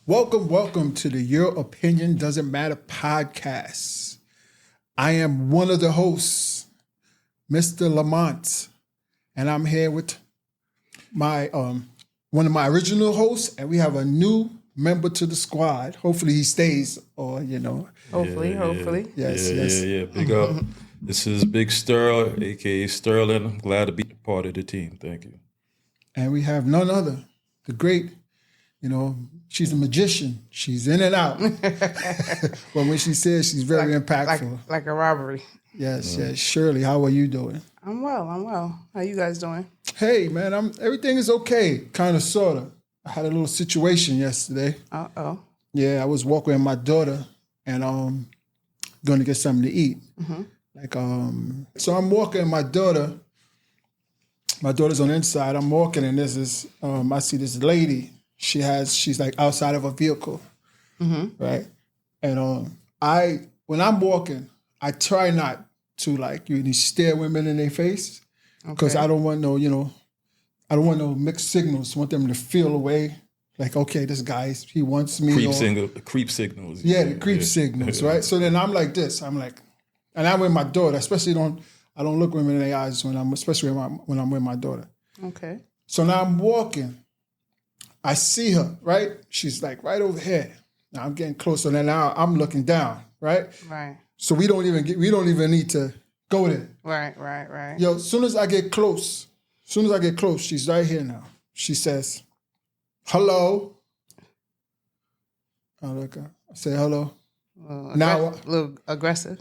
Welcome to the Your Opinion Doesn't Matter podcast. I am one of the hosts, Mr. Lamont, and I'm here with my one of my original hosts, and we have a new member to the squad. Hopefully he stays, or hopefully. Yes. Big up. This is Big Sterl, aka Sterling. I'm glad to be part of the team. Thank you. And we have none other, the great, she's a magician. She's in and out. But when she says, she's very impactful. Like a robbery. Yes. Shirley, how are you doing? I'm well. How you guys doing? Hey, man, everything is okay, kind of, sort of. I had a little situation yesterday. Uh-oh. Yeah, I was walking with my daughter and going to get something to eat. Mm-hmm. So I'm walking with my daughter. My daughter's on the inside. I'm walking and I see this lady. She's like outside of a vehicle, right? And when I'm walking, I try not to really stare women in their face because I don't want I don't want no mixed signals. I want them to feel away, like, okay, this guy, he wants me. Creep signals. Yeah, the creep signals, right? So then I'm like this. I'm like, and I'm with my daughter. Especially I don't look women in the eyes especially when I'm with my daughter. Okay. So now I'm walking. I see her, right? She's like right over here. Now I'm getting closer. And now I'm looking down, right? Right. So we don't even need to go there. Right. Yo, as soon as I get close, she's right here now. She says, hello. I look up. I say hello. A little aggressive.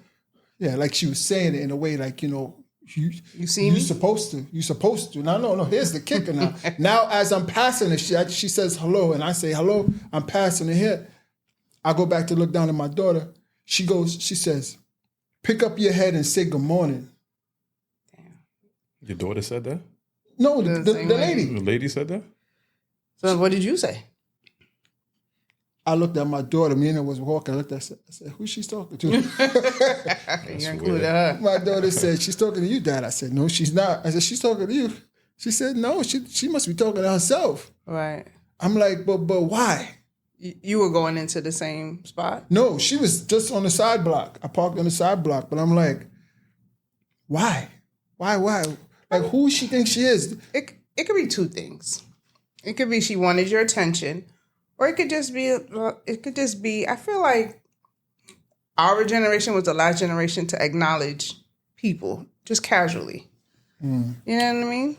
Yeah, like she was saying it in a way like, you see me? You're supposed to. No, here's the kicker now. Now, as I'm passing it, she says hello, and I say hello. I'm passing it here. I go back to look down at my daughter. She says, pick up your head and say good morning. Damn. Your daughter said that? No, the lady. The lady said that? So what did you say? I looked at my daughter. Me and her was walking. I looked at her. I said, who's she talking to? You included her. My daughter said, she's talking to you, Dad. I said, no, she's not. I said, she's talking to you. She said, no, she must be talking to herself. Right. I'm like, but why? You were going into the same spot? No, she was just on the side block. I parked on the side block, but I'm like, why? Why? Like, who she think she is? It could be two things. It could be she wanted your attention, or it could just be, I feel like our generation was the last generation to acknowledge people just casually. You know what I mean?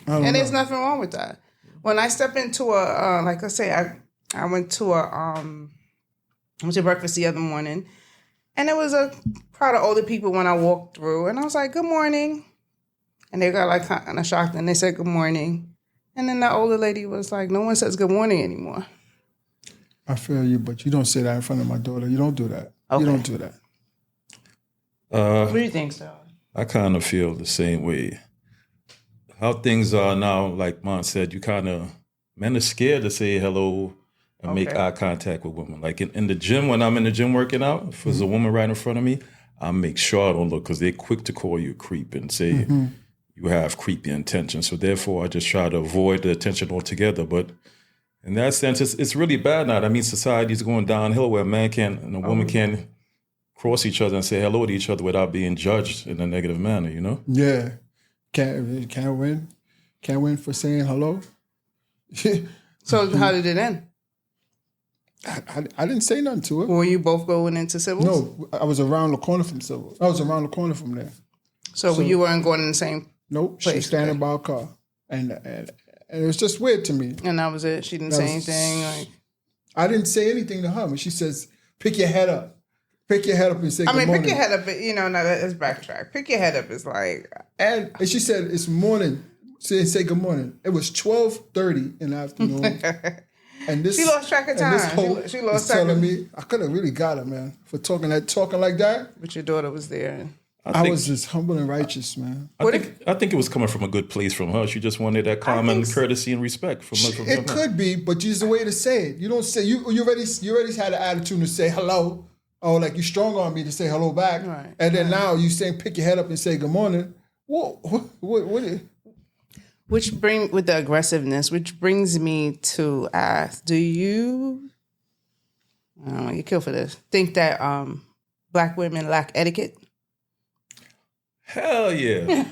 And there's nothing wrong with that. When I step into like I say, I went to breakfast the other morning, and there was a crowd of older people when I walked through, and I was like, good morning. And they got like kind of shocked, and they said good morning. And then the older lady was like, no one says good morning anymore. I feel you, but you don't say that in front of my daughter. You don't do that. Okay. You don't do that. What do you think, sir? I kind of feel the same way. How things are now, like Mont said, men are scared to say hello and make eye contact with women. Like in the gym, when I'm in the gym working out, if there's a woman right in front of me, I make sure I don't look because they're quick to call you a creep and say you have creepy intentions. So therefore, I just try to avoid the attention altogether. But in that sense, it's really bad now. I mean, society is going downhill where a man and a woman can cross each other and say hello to each other without being judged in a negative manner, Yeah. Can't win for saying hello. So how did it end? I didn't say nothing to her. Were you both going into Civils? No, I was around the corner from Civils. I was around the corner from there. So you weren't going in the same Nope, she was standing by a car. And it was just weird to me. And that was it? She didn't say anything? I didn't say anything to her. When she says, pick your head up. Pick your head up and say good morning. Pick your head up, let's backtrack. Pick your head up is like... And she said, it's morning. Say good morning. It was 12:30 in the afternoon. And this, she lost track of time. She lost track telling me, I could have really got her, man, for talking like that. But your daughter was there. I was just humble and righteous, man. I think it was coming from a good place from her. She just wanted that common courtesy and respect from her. It could be, but just the way to say it. You don't say you already had an attitude to say hello, or like you strong on me to say hello back, right, and then now you saying pick your head up and say good morning. What With the aggressiveness, which brings me to ask: do you You kill for this. Think that Black women lack etiquette? Hell yeah.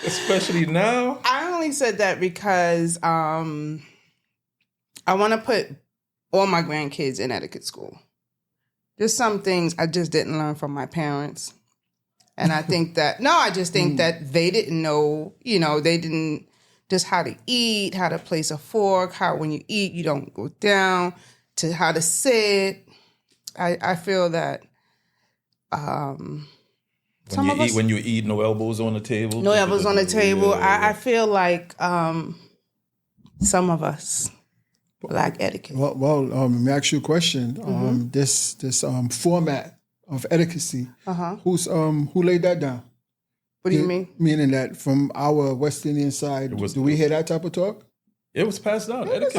Especially now. I only said that because I want to put all my grandkids in etiquette school. There's some things I just didn't learn from my parents. And I think that, I just think that they didn't know, they didn't just how to eat, how to place a fork, how when you eat, you don't go down, to how to sit. I feel that when you eat, no elbows on the table. No elbows on the table. I feel like some of us lack etiquette. Well, let me ask you a question. This format of etiquette, who laid that down? What do you mean? Meaning that from our West Indian side, do we hear that type of talk? It was passed down. It was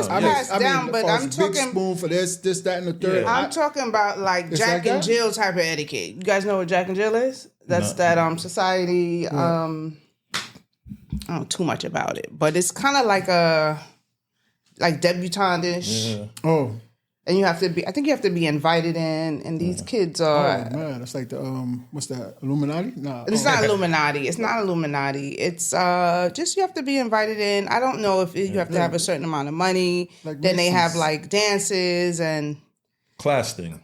passed down, but I'm talking big spoon for this, that, and the third. Yeah. I'm talking about like Jack and Jill type of etiquette. You guys know what Jack and Jill is? That's that society. I don't know too much about it, but it's kind of like debutante-ish. Yeah. Oh. And you have to be. I think you have to be invited in, and these kids are. Oh man, that's like the what's that? Illuminati? Nah, it's not Illuminati. It's not Illuminati. It's just you have to be invited in. I don't know if you have to have a certain amount of money. Like then they have like dances and class thing.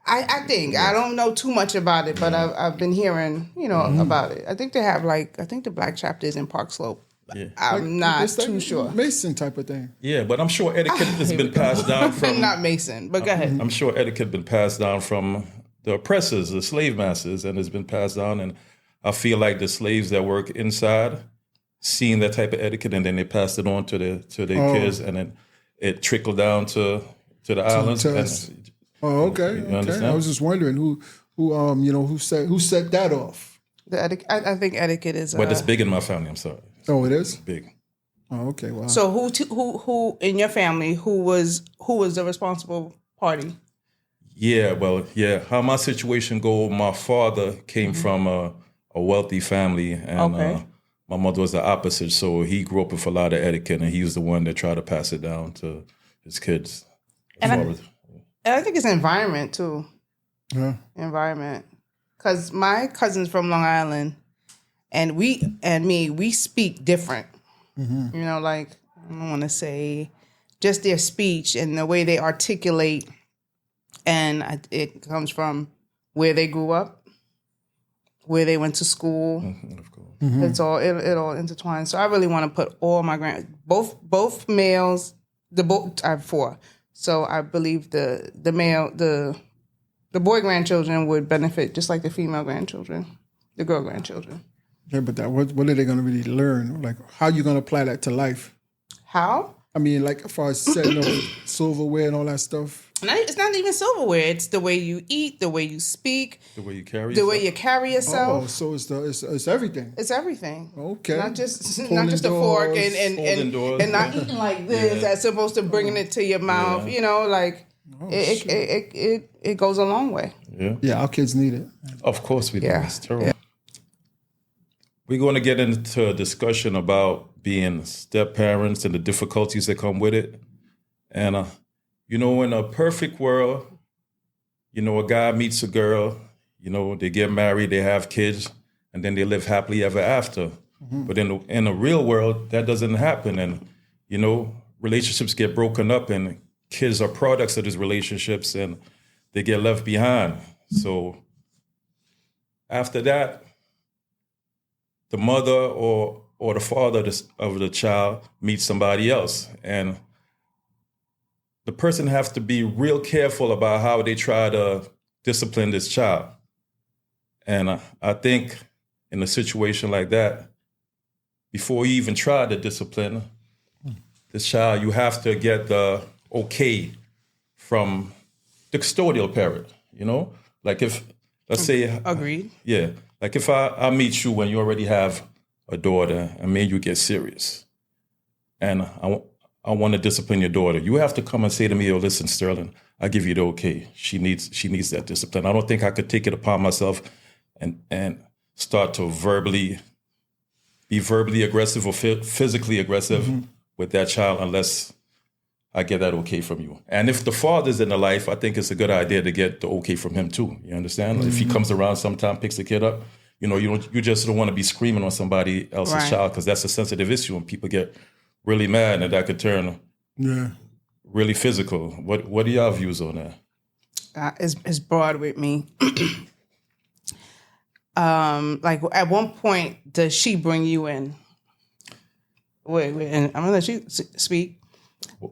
I think I don't know too much about it, but I've been hearing about it. I think they have I think the Black chapter is in Park Slope. Yeah. I'm not too sure. Mason type of thing. Yeah, but I'm sure etiquette has been passed down from... Not Mason, but go ahead. I'm sure etiquette been passed down from the oppressors, the slave masters, and it's been passed down. And I feel like the slaves that work inside seen that type of etiquette, and then they passed it on to their kids, and then it trickled down to the islands. Okay. You understand? I was just wondering who set that off. The etiquette. I think etiquette is. But it's big in my family. I'm sorry. Oh, it is big. Oh, okay. Wow. So who in your family who was the responsible party? Yeah, well, how my situation go. My father came from a wealthy family, and my mother was the opposite. So he grew up with a lot of etiquette, and he was the one that tried to pass it down to his kids. And I think it's environment too. Yeah. Environment, because my cousin's from Long Island. And we speak different. Mm-hmm. Like, I don't want to say just their speech and the way they articulate. And it comes from where they grew up, where they went to school. Mm-hmm, of course. Mm-hmm. It all intertwines. So I really want to put all my both males, I have 4. So I believe the boy grandchildren would benefit just like the female grandchildren, the girl grandchildren. Yeah, but what are they going to really learn? Like, how are you going to apply that to life? How? I mean, like, as far as setting up silverware and all that stuff. It's not even silverware. It's the way you eat, the way you speak, the way you carry yourself. Oh, so it's everything. It's everything. Okay. Not just a fork and not eating like this. That's supposed to bringing it to your mouth. It goes a long way. Yeah. Yeah, our kids need it. Of course we do. Yeah. It's terrible. Yeah. We're going to get into a discussion about being step parents and the difficulties that come with it. And, in a perfect world, a guy meets a girl, they get married, they have kids, and then they live happily ever after. Mm-hmm. But in the real world, that doesn't happen. And, relationships get broken up, and kids are products of these relationships, and they get left behind. So after that, the mother or the father of the child meets somebody else. And the person has to be real careful about how they try to discipline this child. And I think in a situation like that, before you even try to discipline this child, you have to get the okay from the custodial parent, Like if, let's say... Agreed. Yeah. Like if I meet you when you already have a daughter and me and you get serious and I want to discipline your daughter, you have to come and say to me, listen, Sterling, I give you the okay. She needs that discipline. I don't think I could take it upon myself and start to be verbally aggressive or physically aggressive with that child unless I get that okay from you. And if the father's in the life, I think it's a good idea to get the okay from him too. You understand? Like if he comes around sometime, picks the kid up, you just don't want to be screaming on somebody else's child, because that's a sensitive issue and people get really mad and that could turn really physical. What are y'all views on that? It's broad with me. Like at one point, does she bring you in? Wait, and I'm gonna let you speak.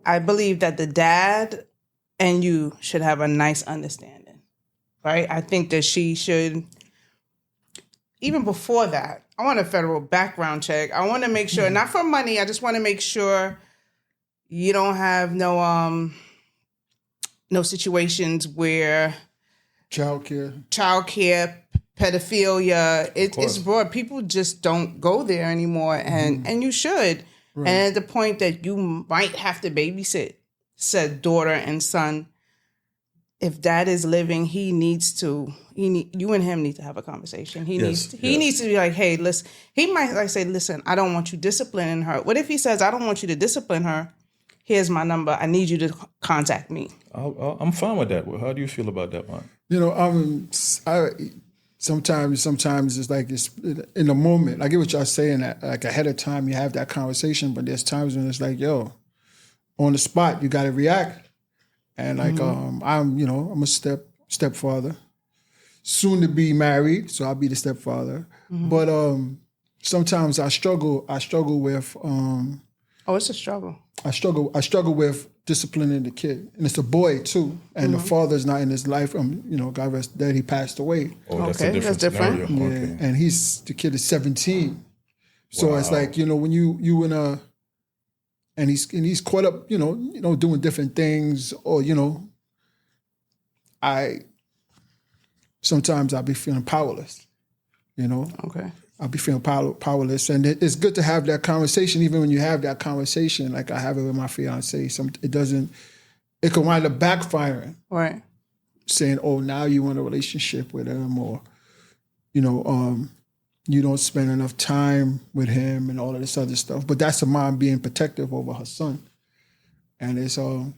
I believe that the dad and you should have a nice understanding, right? I think that she should, even before that, I want a federal background check. I want to make sure, not for money, I just want to make sure you don't have no situations where childcare, pedophilia, it's broad. People just don't go there anymore, and you should. Right. And at the point that you might have to babysit said daughter and son, if dad is living, you and him need to have a conversation. He needs to be like, hey, listen. He might like say, listen, I don't want you disciplining her. What if he says, I don't want you to discipline her? Here's my number. I need you to contact me. I'm fine with that. How do you feel about that, man? Sometimes it's like it's in the moment. I get what y'all saying. That like ahead of time, you have that conversation, but there's times when it's like, yo, on the spot, you got to react. And like, I'm a stepfather, soon to be married, so I'll be the stepfather. But sometimes I struggle with. It's a struggle. I struggle with disciplining the kid, and it's a boy too, and the father's not in his life. God rest dead, he passed away. Oh, that's a different scenario. Yeah, okay. And the kid is 17, so it's like when you in a, and he's caught up, doing different things, or sometimes I'll be feeling powerless, Okay. I'll be feeling powerless, and it's good to have that conversation. Even when you have that conversation, like I have it with my fiance, it can wind up backfiring. Right. Saying, "Oh, now you want a relationship with him," or you don't spend enough time with him, and all of this other stuff. But that's a mom being protective over her son, and it's a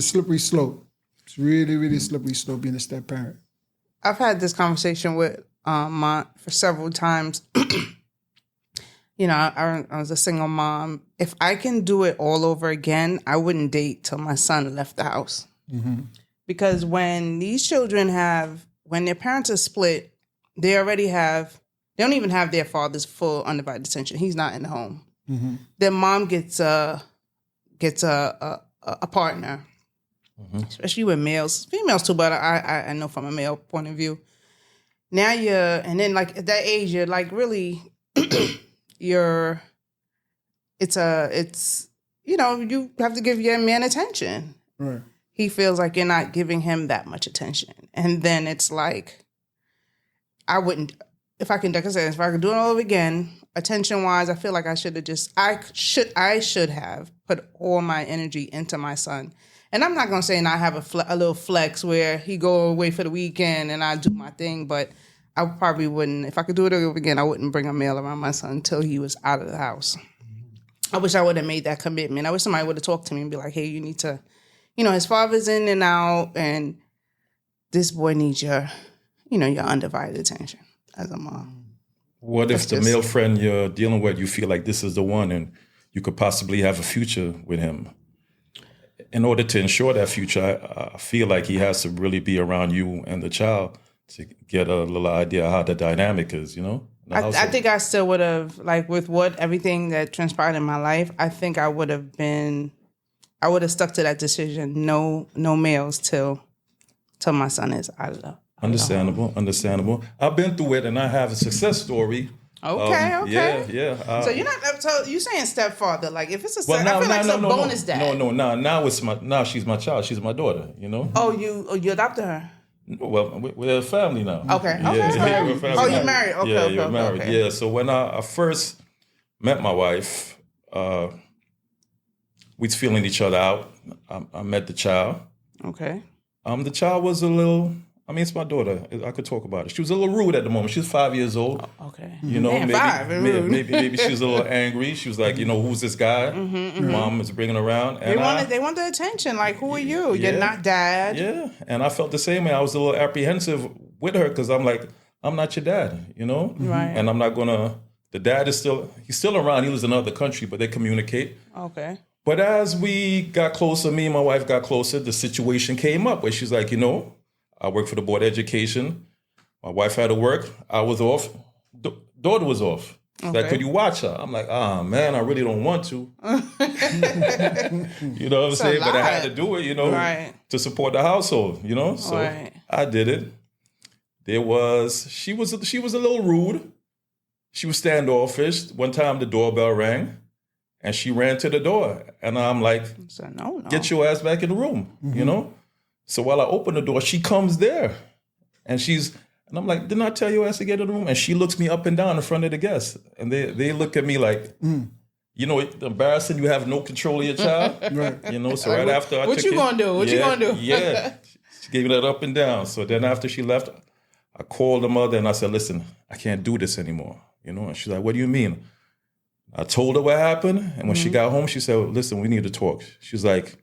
slippery slope. It's really, really slippery slope being a step parent. I've had this conversation with Lamont for several times. I was a single mom. If I can do it all over again, I wouldn't date till my son left the house. Because when these children when their parents are split, they don't even have their father's full undivided attention. He's not in the home. Their mom gets a partner, especially with males, females too, but I know from a male point of view. Now and then like at that age, you're like really, you have to give your man attention. Right. He feels like you're not giving him that much attention. And then it's like, if I could do it all over again, attention-wise, I feel like I should have put all my energy into my son. And I'm not going to say I have a little flex where he go away for the weekend and I do my thing, but I probably wouldn't, if I could do it over again, I wouldn't bring a male around my son until he was out of the house. I wish I would have made that commitment. I wish somebody would have talked to me and be like, hey, you need to, his father's in and out, and this boy needs your undivided attention as a mom. What if the male friend you're dealing with, you feel like this is the one and you could possibly have a future with him? In order to ensure that future, I feel like he has to really be around you and the child to get a little idea of how the dynamic is, I think I still would have, like with everything that transpired in my life, I think I would have stuck to that decision. No males till my son is out of the Understandable. I've been through it and I have a success story. Okay. Yeah. So you're not. So you saying stepfather? Like if it's I feel like it's a bonus dad. No. Now she's my child. She's my daughter. Oh, you adopted her. Well, we're a family now. Okay. Yeah, we're family. Oh, you're married. Okay. Yeah, you're married. Okay. Yeah. So when I first met my wife, we was feeling each other out. I met the child. Okay. The child was a little I mean, it's my daughter. I could talk about it. She was a little rude at the moment. She was 5 years old. Okay. You know, Man, maybe she was a little angry. She was like, you know, who's this guy? Mom is bringing around. And they want the attention. Like, who are you? You're not dad. Yeah. And I felt the same way. I was a little apprehensive with her because I'm like, I'm not your dad, you know? Right. And I'm not going to, the dad is he's still around. He lives in another country, but they communicate. Okay. But as we got closer, me and my wife got closer, the situation came up where she's like, you know, I work for the Board of Education. My wife had to work. I was off. Daughter was off. She's like, could you watch her? I'm like, man, I really don't want to. You know what I'm saying? But I had to do it, you know, to support the household, you know? So I did it. She was a little rude. She was standoffish. One time the doorbell rang and she ran to the door. And I'm like, no. Get your ass back in the room, you know? So while I open the door, she comes there. And I'm like, didn't I tell your ass to get in the room? And she looks me up and down in front of the guests. And they look at me like, you know, it's embarrassing. You have no control of your child. Right. You know, so right after I what you gonna do? What you gonna do? Yeah. She gave me that up and down. So then after she left, I called the mother and I said, listen, I can't do this anymore. You know, and she's like, what do you mean? I told her what happened. And when she got home, she said, listen, we need to talk. She's like,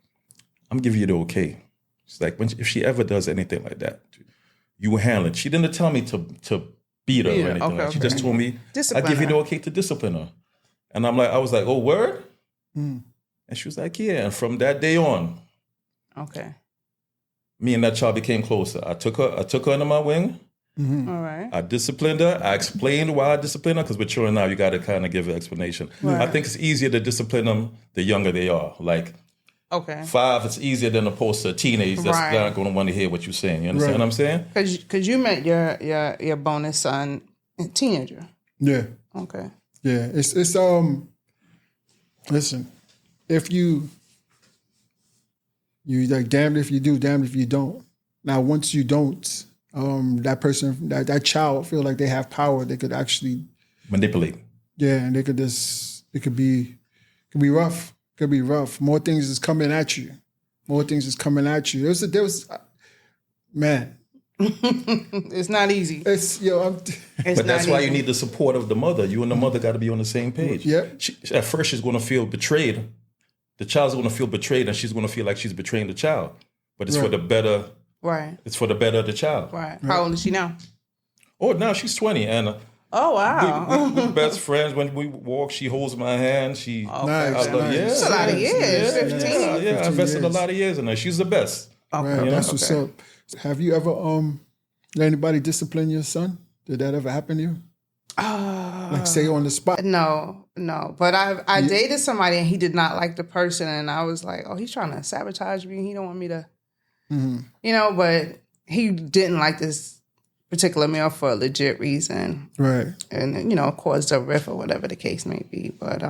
I'm giving you the okay. She's like, if she ever does anything like that, you will handle it. She didn't tell me to beat her or anything like that. She just told me, I give you the okay to discipline her. And I was like, oh, word? And she was like, yeah. And from that day on, me and that child became closer. I took her under my wing. All right. I disciplined her. I explained why I disciplined her because with children now, you got to kind of give an explanation. Right. I think it's easier to discipline them the younger they are. Like, 5, it's easier than opposed to a teenage that's not going to want to hear what you're saying. You understand what I'm saying? Because you met your bonus son, a teenager. Yeah. Okay. Yeah. It's listen, if you like damned if you do, damned if you don't. Now once you don't, that person, that child feel like they have power, they could actually manipulate. Yeah, and it could be rough. Could be rough. More things is coming at you. There was man. It's not easy. But that's why you need the support of the mother. You and the mother got to be on the same page. Yeah. At first, she's going to feel betrayed. The child's going to feel betrayed, and she's going to feel like she's betraying the child. But it's for the better. Right. It's for the better of the child. Right. How old is she now? Oh, now she's 20, and. Oh, wow. We're best friends. When we walk, she holds my hand. She, nice. That's a lot of years. 15. Yeah, I invested a lot of years in her. She's the best. Okay. Right, that's what's up. Have you ever let anybody discipline your son? Did that ever happen to you? Like say on the spot? No. But I dated somebody and he did not like the person, and I was like, oh, he's trying to sabotage me. He don't want me to, you know. But he didn't like this particular male for a legit reason, right? And caused a rift or whatever the case may be. But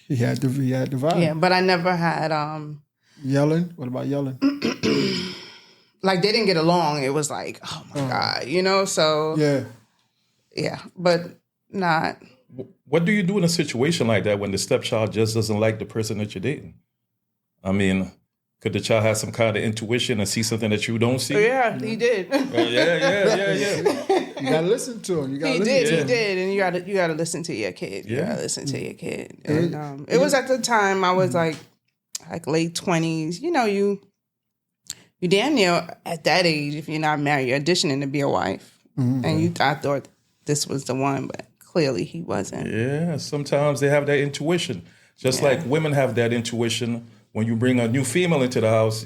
he had the vibe. Yeah, but I never had yelling. What about yelling? Like they didn't get along. It was like, oh my God, So yeah, but not. What do you do in a situation like that when the stepchild just doesn't like the person that you're dating? I mean. Could the child have some kind of intuition and see something that you don't see? Yeah, he did. You gotta listen to him. He did, and you gotta listen to your kid. You gotta listen to your kid. And it was at the time I was like late 20s. You damn near at that age, if you're not married, you're auditioning to be a wife, and I thought this was the one, but clearly he wasn't. Yeah, sometimes they have that intuition, just like women have that intuition. When you bring a new female into the house,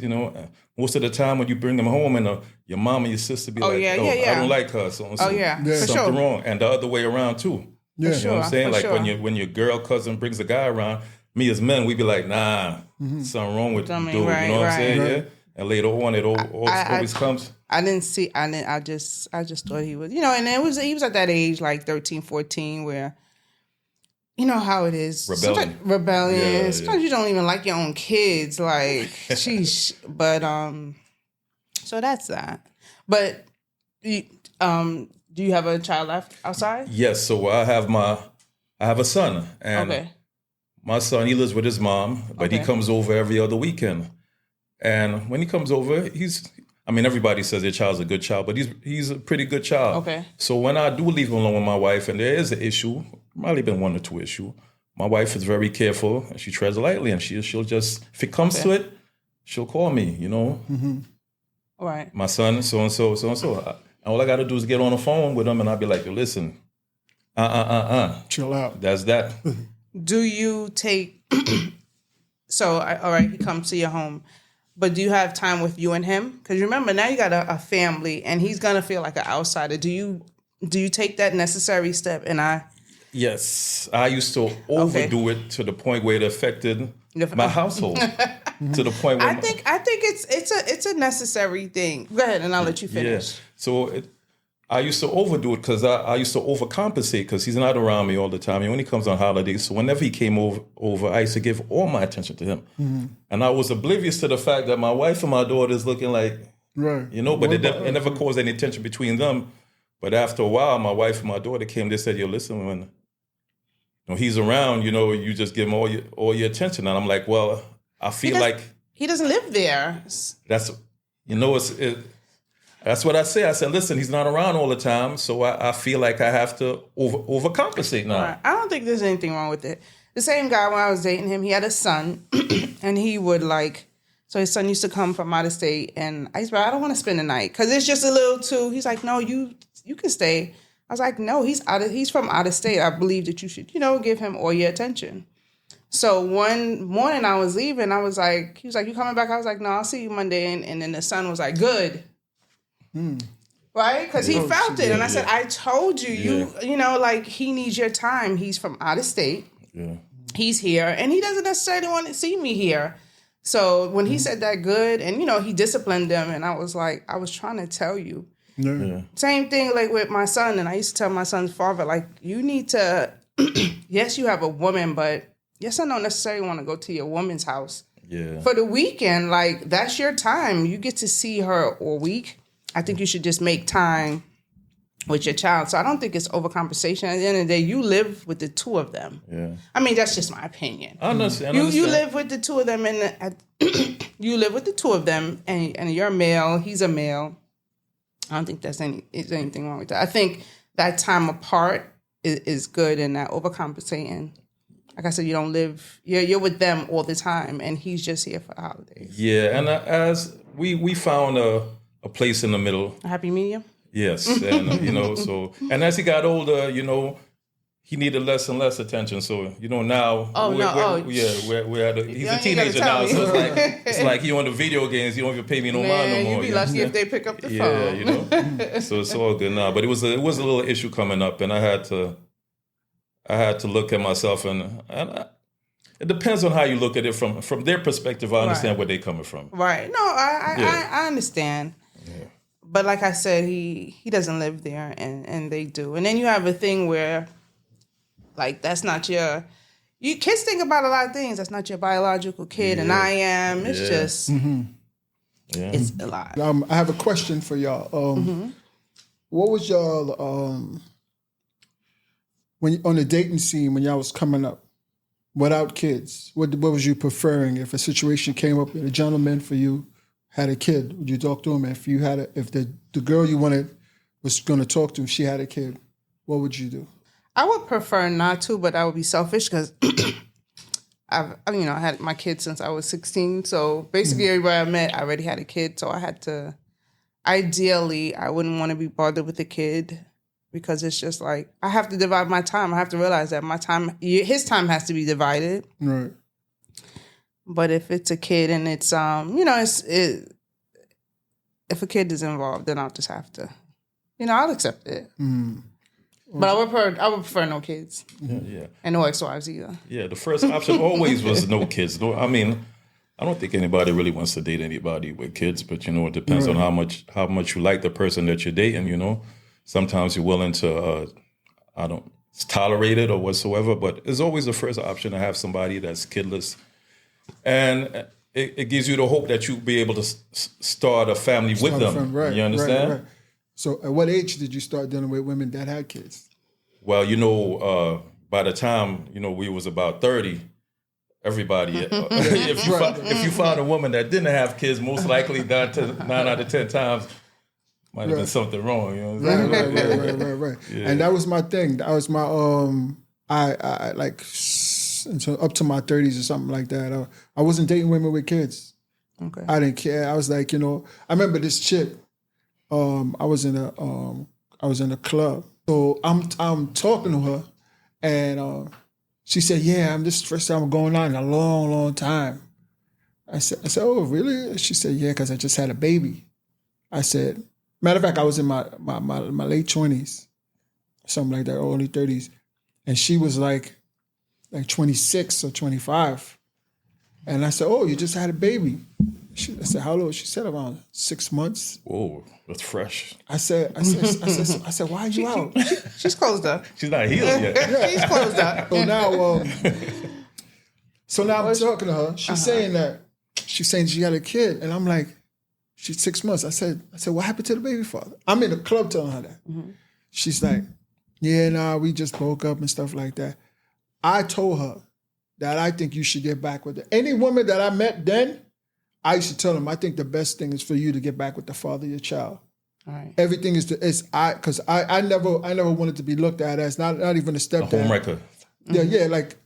most of the time when you bring them home and your mom and your sister be I don't like her. So something wrong. And the other way around too. Yeah. You know what I'm saying? Like when your girl cousin brings a guy around, me as men, we be like, nah, something wrong with the dude. You know what I'm saying? Right. Yeah. And later on, it always comes. I just thought he was, and he was at that age, like 13, 14, where, you know how it is. Rebellion. Yeah, Sometimes you don't even like your own kids. Like, sheesh. But, so that's that. But, do you have a child left outside? Yes. So I have a son. And my son, he lives with his mom, but he comes over every other weekend. And when he comes over, I mean, everybody says their child's a good child, but he's a pretty good child. Okay. So when I do leave him alone with my wife, and there is an issue, probably been 1 or 2 issues, my wife is very careful, and she treads lightly, and she'll just, if it comes to it, she'll call me, All right. My son, so-and-so, so-and-so. All I got to do is get on the phone with him, and I'll be like, listen, Chill out. That's that. Do you take, all right, he comes to your home, but do you have time with you and him? Because remember, now you got a family, and he's going to feel like an outsider. Do you take that necessary step? Yes, I used to overdo it to the point where it affected my household. To the point where I think it's a necessary thing. Go ahead, and I'll let you finish. Yeah. So I used to overdo it because I used to overcompensate because he's not around me all the time. He only comes on holidays. So whenever he came over, I used to give all my attention to him. Mm-hmm. And I was oblivious to the fact that my wife and my daughter is looking like, right. But it never caused any tension between them. But after a while, my wife and my daughter came. They said, "Yo, listen, when he's around, you just give him all your attention." And I'm like, well, I feel like he doesn't live there. That's that's what I say. I said, listen, he's not around all the time, so I feel like I have to overcompensate now. Right. I don't think there's anything wrong with it. The same guy, when I was dating him, he had a son, and he would so his son used to come from out of state, and I used to be like, I don't want to spend the night because it's just a little too. He's like, no, you can stay. I was like, no, he's from out of state. I believe that you should, give him all your attention. So one morning I was leaving, he was like, you coming back? I was like, no, I'll see you Monday. And then the son was like, good. Right? Because he felt it. And I said, I told you, he needs your time. He's from out of state. Yeah. He's here. And he doesn't necessarily want to see me here. So when he said that good, and, he disciplined them. And I was like, I was trying to tell you. Yeah. Same thing with my son. And I used to tell my son's father, you need to, yes, you have a woman, but yes, I don't necessarily want to go to your woman's house. Yeah. For the weekend, that's your time. You get to see her all week. I think you should just make time with your child. So I don't think it's overcompensation. At the end of the day, you live with the two of them. Yeah. I mean, that's just my opinion. I understand. You live with the two of them, and you live with the two of them, and you're a male. He's a male. I don't think there's anything wrong with that. I think that time apart is good, and that overcompensating. Like I said, you don't live. You're with them all the time, and he's just here for the holidays. Yeah, and as we found a place in the middle. A happy medium? Yes. And, and as he got older, he needed less and less attention. So, now. We're at he's a teenager now. So it's like he on the video games. You don't even pay me no mind no more. You'd be lucky if they pick up the phone. Yeah, So it's all good now. But it was a little issue coming up, and I had to look at myself, and it depends on how you look at it from their perspective. I understand where they're coming from. Right. No, I understand. Yeah. But like I said, he doesn't live there, and they do. And then you have a thing where, that's not your... kids think about a lot of things. That's not your biological kid, and I am. It's just... It's a lot. I have a question for y'all. What was y'all... when on the dating scene, when y'all was coming up, without kids, what was you preferring? If a situation came up and a gentleman for you had a kid, would you talk to him? If the girl you wanted was going to talk to, she had a kid, what would you do? I would prefer not to, but I would be selfish because I had my kid since I was 16. So basically everybody I met, I already had a kid. So I had to, ideally, I wouldn't want to be bothered with a kid because it's just I have to divide my time. I have to realize that my time, his time has to be divided. Right. But if it's a kid and it's, if a kid is involved, then I'll just have to, I'll accept it. Mm. But I would prefer no kids. Yeah. And no ex-wives either. Yeah, the first option always was no kids. No, I mean, I don't think anybody really wants to date anybody with kids, but it depends on how much you like the person that you're dating. Sometimes you're willing to, tolerate it or whatsoever. But it's always the first option to have somebody that's kidless, and it gives you the hope that you'll be able to start a family with them. Right, you understand? Right. So at what age did you start dealing with women that had kids? Well, by the time, we was about 30, everybody. If you found a woman that didn't have kids, most likely 9 out of 10 times might have been something wrong. You know what I'm saying? Right. Yeah. And that was my thing. That was my I like so up to my 30s or something like that. I wasn't dating women with kids. Okay. I didn't care. I was like, I remember this chick. I was in a club. So I'm talking to her, and she said, "Yeah, this first time I'm going out in a long, long time." I said, "Oh, really?" She said, "Yeah, because I just had a baby." I said, matter of fact, I was in my late 20s, something like that, early 30s, and she was like 26 or 25, and I said, "Oh, you just had a baby?" I said, "How old?" She said, "Around 6 months." Whoa, that's fresh. I said, "Why are you out?" She's closed up. She's not healed yet. She's closed up. So now I'm talking to her. She's saying she had a kid, and I'm like, she's 6 months. I said, "What happened to the baby father?" I'm in the club telling her that. Mm-hmm. She's like, "Yeah, nah, we just broke up and stuff like that." I told her that I think you should get back with her. Any woman that I met then, I used to tell them, I think the best thing is for you to get back with the father of your child. All right. Everything because I never wanted to be looked at as not even a stepdad. A home wrecker. Yeah, like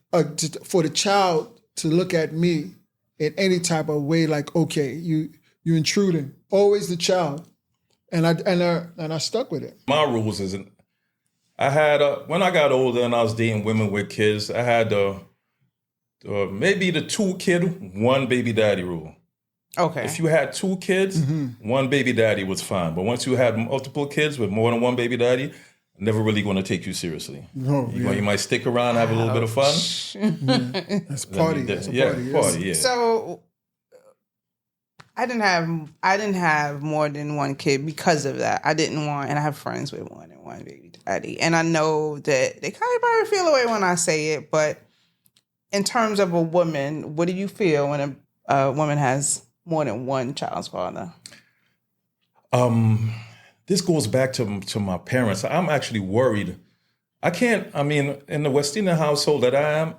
for the child to look at me in any type of way, like, okay, you intruding. Always the child, and I stuck with it. My rules isn't. I had when I got older and I was dating women with kids, I had maybe the 2 kid, 1 baby daddy rule. Okay. If you had 2 kids, 1 baby daddy was fine. But once you had multiple kids with more than 1 baby daddy, never really going to take you seriously. No, you might stick around, have a little bit of fun. That's party. That's a party. Yeah. So I didn't have more than 1 kid because of that. I didn't want, and I have friends with more than 1 baby daddy, and I know that they kind of probably feel away when I say it. But in terms of a woman, what do you feel when a woman has more than 1 child's father? This goes back to my parents. I'm actually worried. In the West Indian household that I am,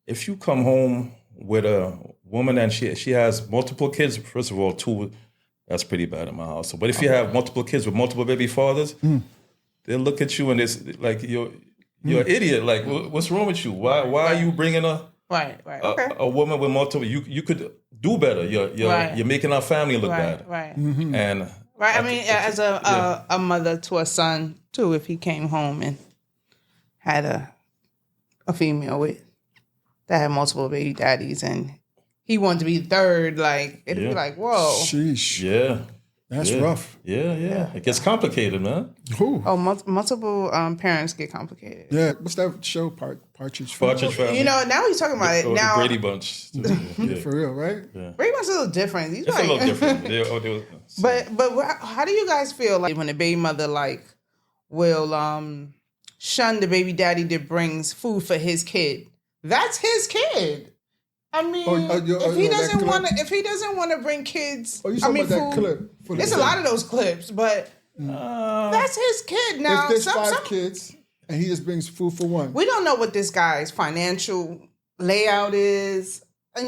if you come home with a woman and she has multiple kids, first of all, 2, that's pretty bad in my household. But if you have multiple kids with multiple baby fathers, they'll look at you and it's like you're an idiot. Like, what's wrong with you? Why are you bringing a woman with multiple? You could do better. You're making our family look bad. Right. Mm-hmm. And right. I mean, as a mother to a son too, if he came home and had a female that had multiple baby daddies and he wanted to be third, like it'd be like, whoa. Sheesh. Yeah. That's rough. Yeah. It gets complicated, man. Ooh. Oh, multiple parents get complicated. Yeah. What's that show? Partridge Family. Now he's talking about it. Now the Brady Bunch. Yeah. For real, right? Yeah. Brady Bunch is a little different. It's a little different. But how do you guys feel like when the baby mother will shun the baby daddy that brings food for his kid? That's his kid. I mean, if he doesn't want to bring kids, you talking about that clip? There's a lot of those clips, but that's his kid. Now, if there's 5 kids and he just brings food for 1, we don't know what this guy's financial layout is, and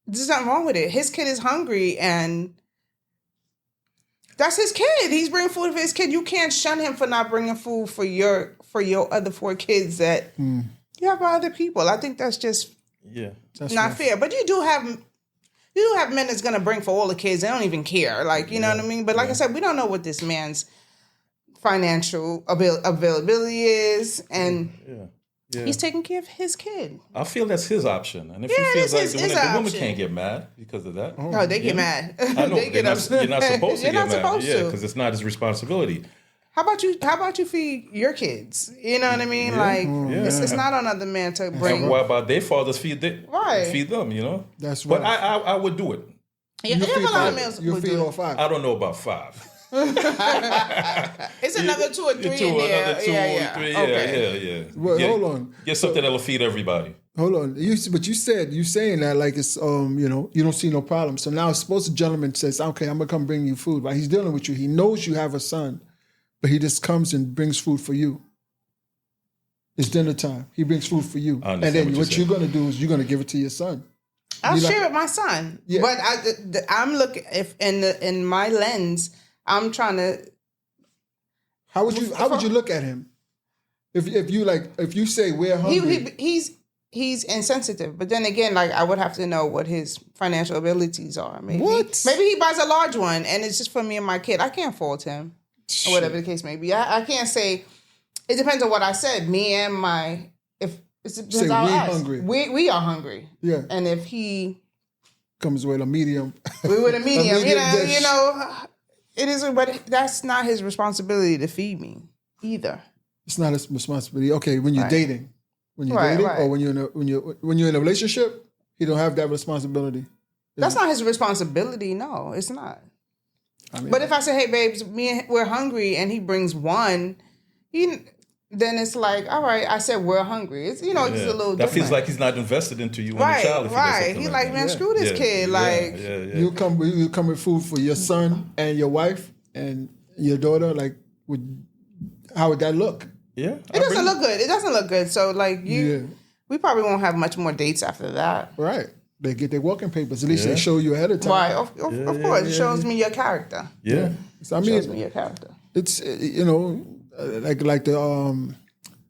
there's nothing wrong with it. His kid is hungry, and that's his kid. He's bringing food for his kid. You can't shun him for not bringing food for your other 4 kids that. You have other people. I think that's just not fair. But you do have men that's gonna bring for all the kids. They don't even care. Like, you know what I mean? But like I said, we don't know what this man's financial availability is, and he's taking care of his kid. I feel that's his option. And if he feels like the woman can't get mad because of that. No, they get mad. I know. You're not supposed to get mad. Yeah, because it's not his responsibility. How about you feed your kids? You know what I mean? It's not on other men to bring. And what about their fathers feed them? That's right. But right. I would do it. Yeah, you have a lot of males you who feed do all 5. I don't know about 5. It's another 2 or 3 in there. Another 2 or 3. Yeah. Well, hold on. Get something that'll feed everybody. Hold on. But you saying that like it's you don't see no problem. So now suppose the gentleman says, okay, I'm gonna come bring you food. Right? He's dealing with you. He knows you have a son. But he just comes and brings food for you. It's dinner time. He brings food for you. I And understand then what you're going to do is you're going to give it to your son. I'll share with my son. Yeah. But I'm looking, if in my lens, I'm trying to. How would you look at him? If you say we're hungry. He's insensitive. But then again, like I would have to know what his financial abilities are. Maybe, What? Maybe he buys a large one and it's just for me and my kid. I can't fault him. Or whatever the case may be. I can't say. It depends on what I said. Me and my Say we're hungry. We are hungry. Yeah. And if he comes with a medium. We with a medium, dish. it is, but that's not his responsibility to feed me either. It's not his responsibility. Okay, when you're dating, or when you're in a relationship, he don't have that responsibility. That's not his responsibility. No, it's not. I mean, but if I say, "Hey, babes, we're hungry," and he brings one, then it's like, all right, I said we're hungry. It's it's a little that different. feels like he's not invested into you and the child. Right. He's like, man, screw this kid. Like, you come with food for your son and your wife and your daughter. Like, how would that look? Yeah, it doesn't look good. It doesn't look good. So like we probably won't have much more dates after that. Right. They get their walking papers. At least they show you ahead of time. Right. Of course, it shows me your character. Yeah. So, shows me your character. It's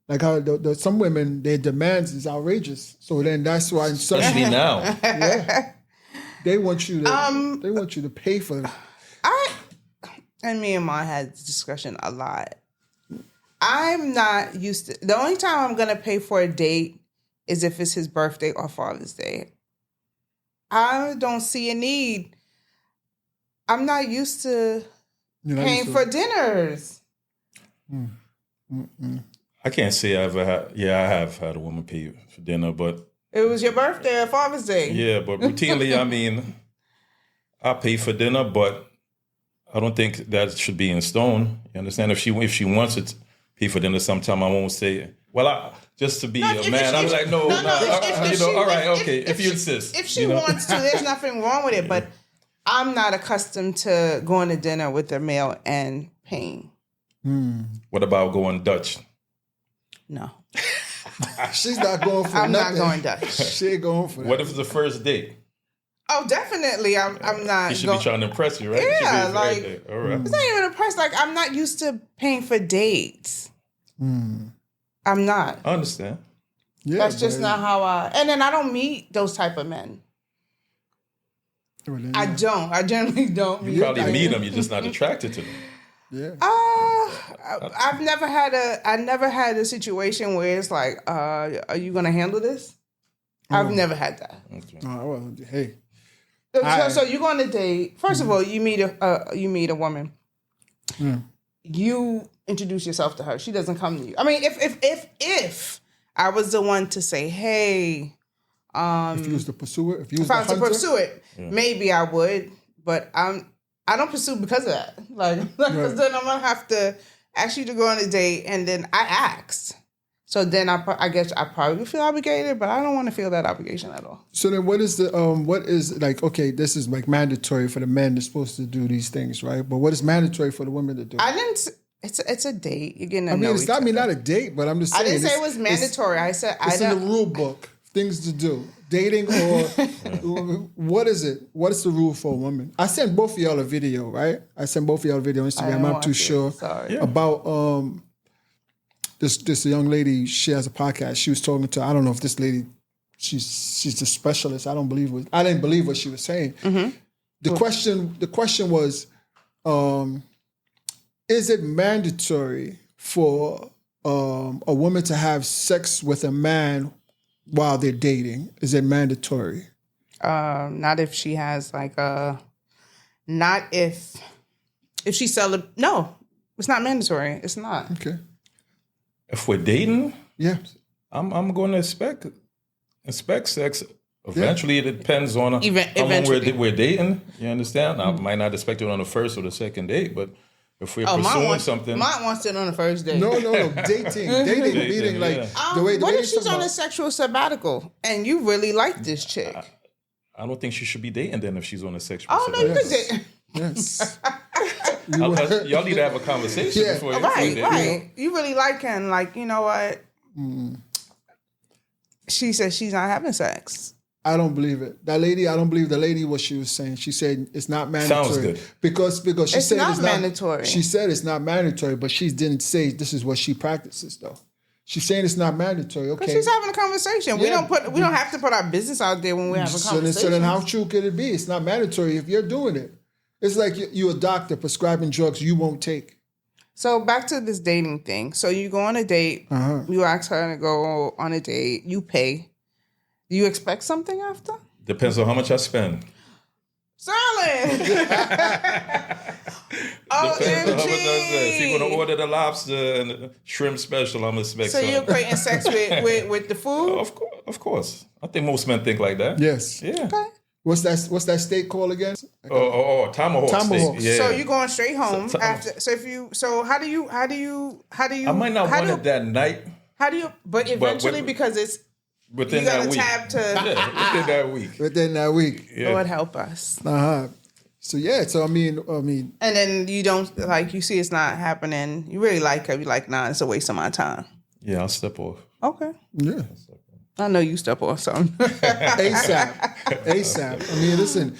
like how some women, their demands is outrageous. So then that's why especially now, they want you to pay for it. And me and Ma had this discussion a lot. I'm not used to. The only time I'm gonna pay for a date is if it's his birthday or Father's Day. I don't see a need. I'm not used to paying for dinners. I can't say I ever had. Yeah, I have had a woman pay for dinner, but it was your birthday or Father's Day. Yeah, but routinely, I mean, I pay for dinner, but I don't think that should be in stone. You understand? If she wants it, pay for dinner. Sometime I won't say, well, just to be a man. I'm like, no. All right, okay. If you insist, if she wants to, there's nothing wrong with it. But I'm not accustomed to going to dinner with a male and paying. What about going Dutch? No. She's not going for I'm nothing. not going Dutch. She ain't going for that. What if it's the first date? Oh, definitely. I'm not. He should be trying to impress you, right? Yeah, like, all right. It's not even impressed. Like, I'm not used to paying for dates. I'm not. I understand. Yeah, that's just not how and then I don't meet those type of men. Really, I don't. I generally don't. You probably meet them. You're just not attracted to them. Yeah. I never had a situation where it's like, are you gonna handle this? I've never had that. Okay. Oh, well, hey. So you go on a date. First of all, you meet a woman. You introduce yourself to her. She doesn't come to you. I mean, if I was the one to say, hey, if you was to pursue it, if I was to pursue it, maybe I would. But I don't pursue because of that. Because then I'm gonna have to ask you to go on a date, and then I asked. So then I guess I probably feel obligated, but I don't want to feel that obligation at all. So then what is like, okay, this is like mandatory for the men that's supposed to do these things, right? But what is mandatory for the women to do? It's a date. You're getting to know it's not a date, but I'm just saying. I didn't say it was mandatory. I said it's in the rule book, things to do. Dating or what is it? What is the rule for a woman? I sent both of y'all a video, right? I sent both of y'all a video on Instagram. I'm not too sure about this young lady. She has a podcast. She was talking to, I don't know if this lady, she's a specialist. I didn't believe what she was saying. Mm-hmm. The question was, is it mandatory for a woman to have sex with a man while they're dating? Is it mandatory? Not if she has not if she no, it's not mandatory. It's not. Okay. If we're dating, yeah, I'm going to expect sex. Eventually, it depends on how long we're dating. You understand? I might not expect it on the first or the second date, but if we're pursuing something, Mine wants it on the first date. No, dating, meeting like the way. What if she's on a sexual sabbatical and you really like this chick? I don't think she should be dating then if she's on a sexual sabbatical. Oh no, you could date. Yes. Y'all need to have a conversation before you right. You really like him, like, you know what? She says she's not having sex. I don't believe it. That lady, I don't believe the lady what she was saying. She said it's not mandatory. Sounds good. Because she It's said not it's mandatory. She said it's not mandatory, but she didn't say this is what she practices though. She's saying it's not mandatory. Okay. But she's having a conversation. We don't have to put our business out there when we're having conversations. So then how true could it be? It's not mandatory if you're doing it. It's like you're a doctor prescribing drugs you won't take. So back to this dating thing. So you go on a date. You ask her to go on a date. You pay. Do you expect something after? Depends on how much I spend. Sterling! Depends on how much I spend. If you're going to order the lobster and the shrimp special, I'm going to expect So you're equating sex with the food? Of course. I think most men think like that. Yes. Yeah. Okay. What's that steak called again? Tomahawk Tomahawk. steak. Yeah. So you're going straight home after. So how do you? I might not want it that night. How do you? But eventually, because it's within you got that a week. tab to. Yeah, within that week. Within that week. Yeah. Lord help us. So yeah. So I mean. And then you don't like you see it's not happening. You really like her. You're like, nah, it's a waste of my time. Yeah, I'll step off. Okay. Yeah. I know you step off something. ASAP. I mean, listen.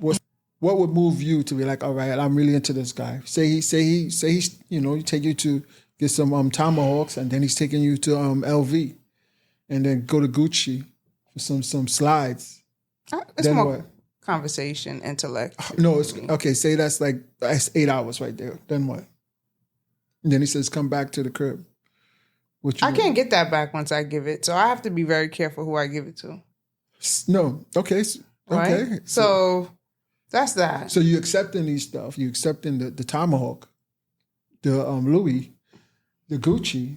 What would move you to be like, all right, I'm really into this guy? Say he's, he take you to get some tomahawks, and then he's taking you to LV, and then go to Gucci for some slides. It's then more what? conversation, intellect. No, it's okay. Say that's 8 hours right there. Then what? And then he says, come back to the crib. I can't get that back once I give it, so I have to be very careful who I give it to. No, okay, Right? okay. So that's that. So you accepting these stuff? You accepting the tomahawk, the Louis, the Gucci,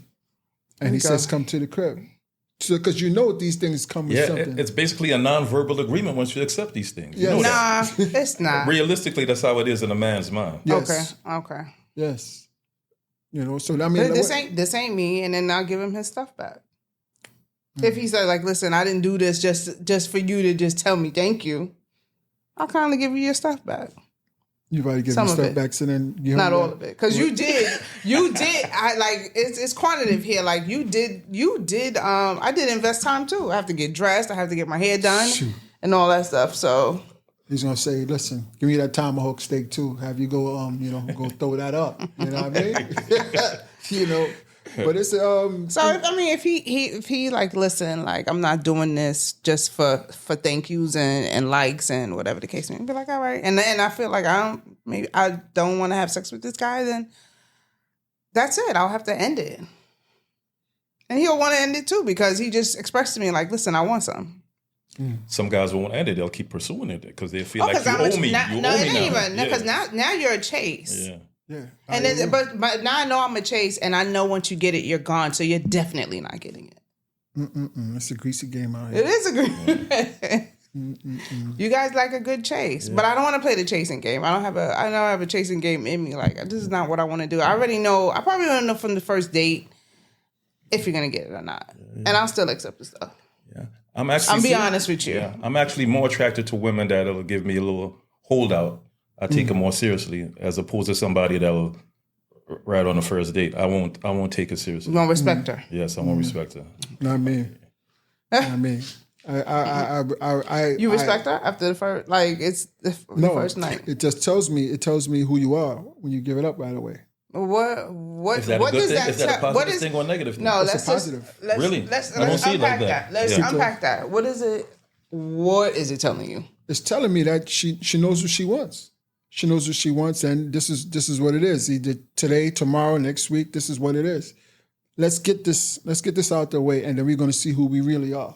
and he says, "Come to the crib." So because these things come with something. It's basically a non-verbal agreement once you accept these things. Yes. You know that. Nah, it's not. Realistically, that's how it is in a man's mind. Yes. Okay. Yes. So I mean, this ain't me, and then I'll give him his stuff back. If he said, like, listen, I didn't do this just for you to just tell me thank you, I'll kindly give you your stuff back. You probably give your stuff back, so then you not all of it, because you did. I like it's quantitative here. Like you did. I did invest time too. I have to get dressed. I have to get my hair done and all that stuff. So. He's gonna say, "Listen, give me that tomahawk steak too. Have you go, go throw that up. You know what I mean? But it's So if he like, listen, like I'm not doing this just for thank yous and likes and whatever the case may be. Be like, all right, and then I feel like I don't want to have sex with this guy. Then that's it. I'll have to end it, and he'll want to end it too because he just expressed to me like, listen, I want some. Some guys won't end it; they'll keep pursuing it because they feel like you owe me. Because now you're a chase. Yeah. Yeah. And then, but now I know I'm a chase, and I know once you get it, you're gone. So you're definitely not getting it. It's a greasy game out here. It is a greasy. You guys like a good chase, but I don't want to play the chasing game. I know I have a chasing game in me. Like this is not what I want to do. I already know. I probably want to know from the first date if you're gonna get it or not, and I'll still accept the stuff. Yeah, I'm be honest with you. Yeah, I'm actually more attracted to women that'll give me a little holdout. I take it more seriously as opposed to somebody that'll right on the first date. I won't take it seriously. You won't respect her. Yes, I won't respect her. Not me. Not me. You respect her after the first, like it's the first night. It just tells me who you are when you give it up right away. What is that what a good does thing? that Is that a tell? positive thing or a negative thing? No, It's a positive. Really? Let's I don't see it like unpack that. Let's Yeah. unpack that. What is it? What is it telling you? It's telling me that she knows what she wants. She knows what she wants, and this is what it is. Either today, tomorrow, next week. This is what it is. Let's get this out the way, and then we're going to see who we really are.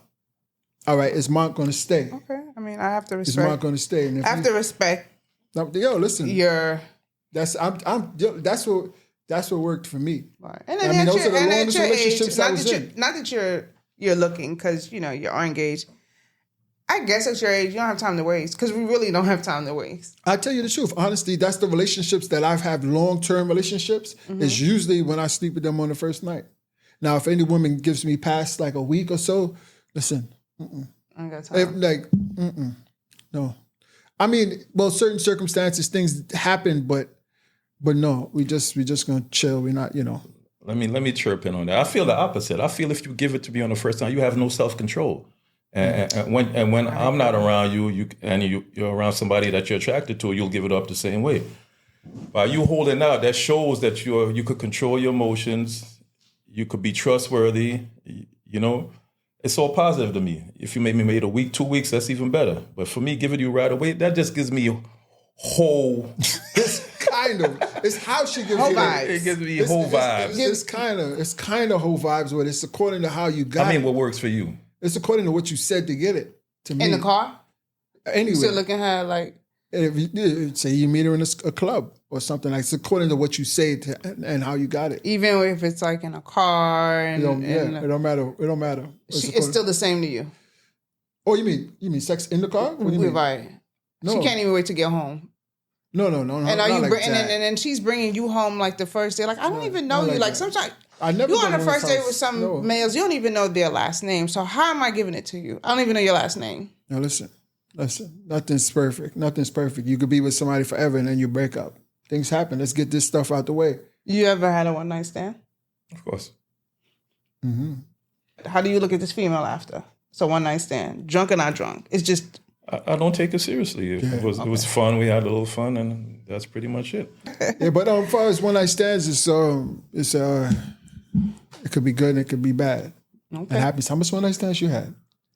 All right, is Mark going to stay? Okay, I mean, I have to respect. Is Mark going to stay? And I have to respect. Yo, listen. That's what worked for me. Right. And then those are the longest relationships I was in. Not that you're looking because you are engaged. I guess at your age, you don't have time to waste because we really don't have time to waste. I tell you the truth. Honestly, that's the relationships that I've had, long-term relationships, is usually when I sleep with them on the first night. Now, if any woman gives me past like a week or so, listen. I got time. No. I mean, well, certain circumstances, things happen, but no, we just gonna chill. We're not, let me chirp in on that. I feel the opposite. I feel if you give it to me on the first time, you have no self-control. And when I'm not around you're around somebody that you're attracted to, you'll give it up the same way. By you holding out, that shows that you could control your emotions. You could be trustworthy. You know, it's all positive to me. If you make me wait a week, 2 weeks, that's even better. But for me, giving you right away, that just gives me whole. It's how she gives whole you vibes. It gives me whole vibes. It's kind of whole vibes, but it's according to how you got it. what works for you? It's according to what you said to get it. To me, In the car? Anyway, You still looking at her like... if you, say you meet her in a club or something, like it's according to what you say and how you got it. Even if it's like in a car and... it don't matter. It don't matter. It's still the same to you. Oh, you mean sex in the car? What do you mean? Right. No. She can't even wait to get home. No. And are you and then she's bringing you home like the first day? Like, I don't even know you. Like sometimes I never you on go the to first his date house. with some No. males, you don't even know their last name. So how am I giving it to you? I don't even know your last name. No, listen. Nothing's perfect. Nothing's perfect. You could be with somebody forever and then you break up. Things happen. Let's get this stuff out the way. You ever had a one night stand? Of course. Mm-hmm. How do you look at this female after? So one night stand, drunk or not drunk? It's just I don't take it seriously. It was fun. We had a little fun, and that's pretty much it. Yeah, but as far as one night stands, it could be good and it could be bad. okay. It happens. How much one night stands you had?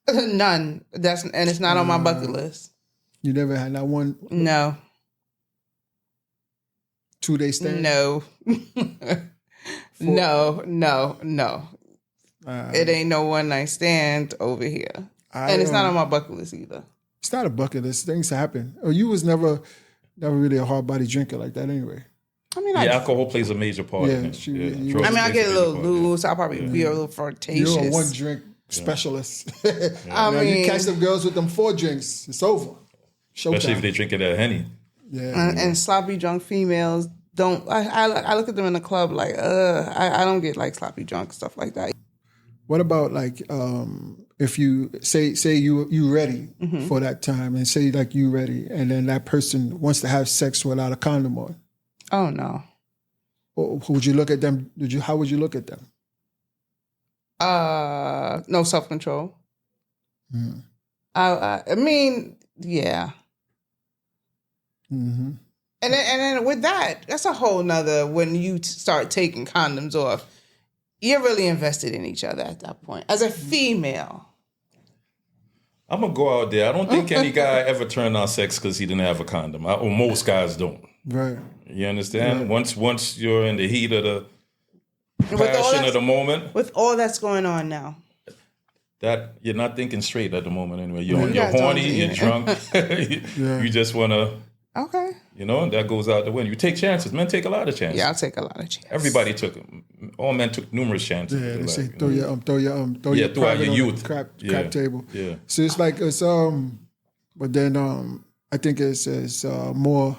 None. And it's not on my bucket list. You never had not one No. 2-day stand? No. No. It ain't no one night stand over here. And it's not on my bucket list either. It's not a bucket list. Things happen. Oh, you was never really a hard body drinker like that anyway. I mean, Alcohol plays a major part in it. I get a little loose. I'll probably be a little flirtatious. You're a one drink specialist. I mean, you catch them girls with them 4 drinks. It's over. Showtime. Especially if they drink it at Henny. Yeah. and sloppy drunk females don't. I look at them in the club like, I don't get like sloppy drunk stuff like that. What about like if you say you ready for that time and say like you ready and then that person wants to have sex without a condom on? Oh no. Or would you look at them? How would you look at them? No self-control. I mean, yeah. Mm-hmm. And then with that's a whole nother, when you start taking condoms off, you're really invested in each other at that point. As a female. I'm going to go out there. I don't think any guy ever turned on sex because he didn't have a condom. Or most guys don't. Right. You understand? Right. Once you're in the heat of the passion of the moment. With all that's going on now. That you're not thinking straight at the moment anyway. You're Yeah, horny, you're drunk. You just want to, Okay. that goes out the window. You take chances. Men take a lot of chances. Yeah, I'll take a lot of chances. Everybody took them. All men took numerous chances. Yeah, they Like, say throw your throughout private your on youth. the crap table. Yeah. So it's like but then I think it's more.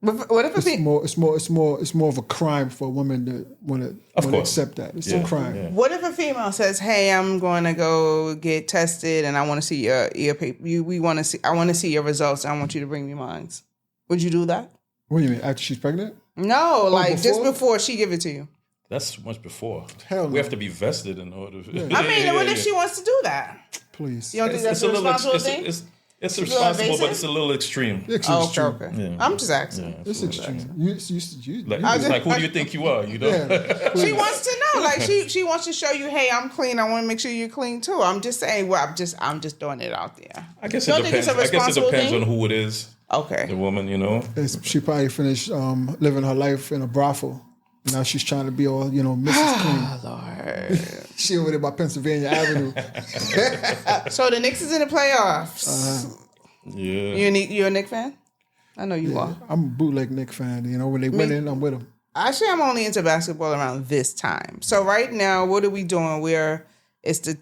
But what if It's more of a crime for women to want to accept that. It's a crime. Yeah. What if a female says, "Hey, I'm going to go get tested, and I want to see your ear paper. I want to see your results. I want you to bring me mine." Would you do that? What do you mean? After she's pregnant? No, like just before? before she give it to you. That's much before. Hell no. We have to be vested in order. I mean, what if she wants to do that? Please. You don't think that's a responsible thing? It's responsible, but it's a little extreme. Okay. Yeah. I'm just asking. Yeah, It's extreme. Like, who do you think you are? You know? Yeah. She wants to know, like she wants to show you, hey, I'm clean. I want to make sure you're clean too. I'm just saying, I'm just throwing it out there. I guess You it don't think depends. it's a I guess it responsible depends thing? on who it is. Okay. The woman, She probably finished living her life in a brothel. Now she's trying to be all, Mrs. Clean. Oh, Lord. She over there by Pennsylvania Avenue. So the Knicks is in the playoffs. Yeah. You a Knicks fan? I know you are. I'm a bootleg Knicks fan. When they winning, I'm with them. Actually, I'm only into basketball around this time. So right now, what are we doing? Is it